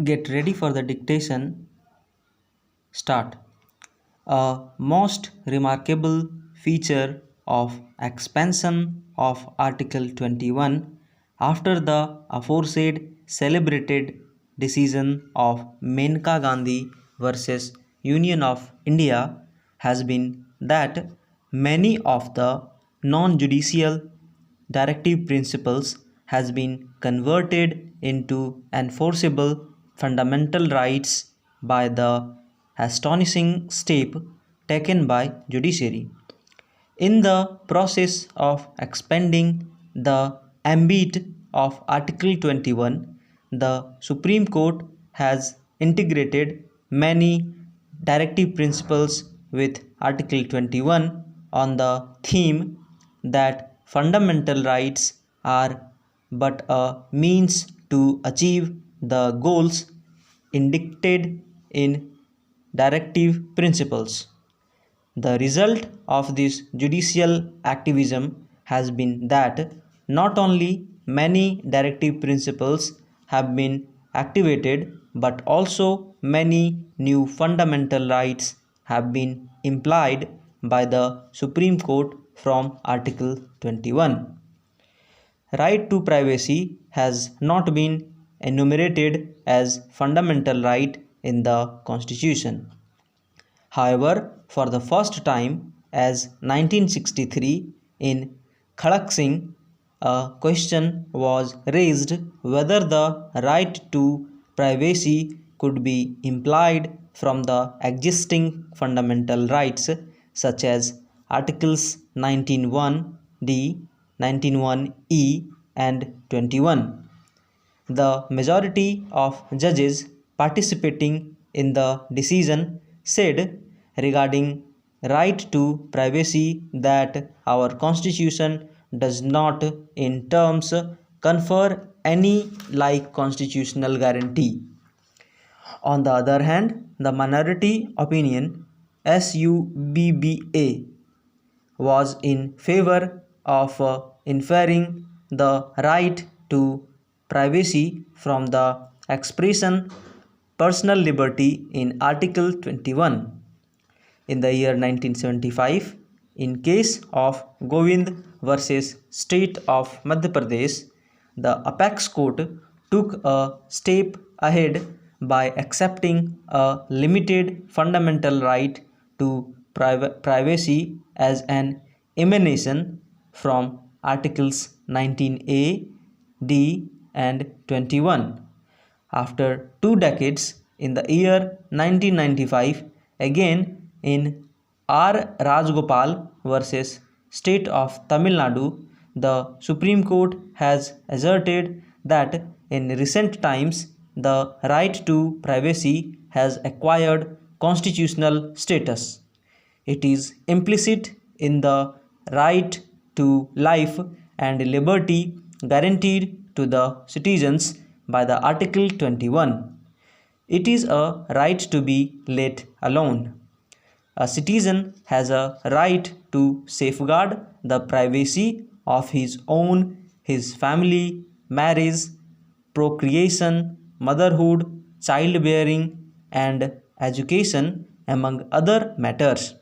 Get ready for the dictation. Start. A most remarkable feature of expansion of Article 21 after the aforesaid celebrated decision of Menka Gandhi versus Union of India has been that many of the non-judicial directive principles has been converted into enforceable fundamental rights by the astonishing step taken by judiciary. In the process of expanding the ambit of Article 21, the Supreme Court has integrated many directive principles with Article 21 on the theme that fundamental rights are but a means to achieve the goals indicated in directive principles. The result of this judicial activism has been that not only many directive principles have been activated, but also many new fundamental rights have been implied by the Supreme Court from Article 21. Right to privacy has not been enumerated as fundamental right in the Constitution. However, for the first time as 1963 in Khadak Singh, a question was raised whether the right to privacy could be implied from the existing fundamental rights such as Articles 19(1)(d), 19(1)(e) and 21. The majority of judges participating in the decision said regarding right to privacy that our constitution does not in terms confer any like constitutional guarantee. On the other hand, the minority opinion SUBBA was in favor of inferring the right to privacy from the expression personal liberty in Article 21. In the year 1975, in case of Govind versus State of Madhya Pradesh, the Apex Court took a step ahead by accepting a limited fundamental right to privacy as an emanation from Articles 19A, D and 21. After 2 decades, in the year 1995, again in R. Rajgopal versus State of Tamil Nadu, the Supreme Court has asserted that in recent times the right to privacy has acquired constitutional status. It is implicit in the right to life and liberty guaranteed to the citizens by the Article 21. It is a right to be let alone. A citizen has a right to safeguard the privacy of his own, his family, marriage, procreation, motherhood, childbearing, and education, among other matters.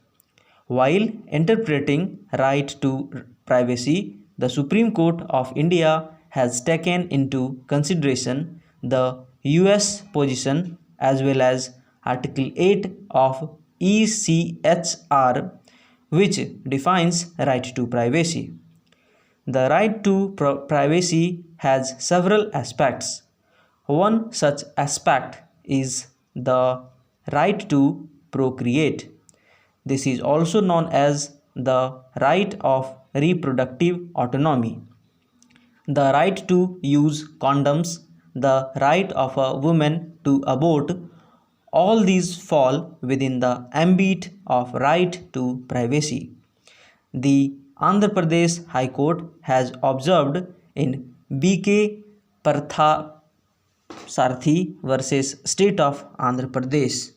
While interpreting right to privacy, the Supreme Court of India has taken into consideration the US position as well as Article 8 of ECHR, which defines right to privacy. The right to privacy has several aspects. One such aspect is the right to procreate. This is also known as the right of reproductive autonomy. The right to use condoms, the right of a woman to abort, all these fall within the ambit of right to privacy. The Andhra Pradesh High Court has observed in B.K. Partha Sarthi versus State of Andhra Pradesh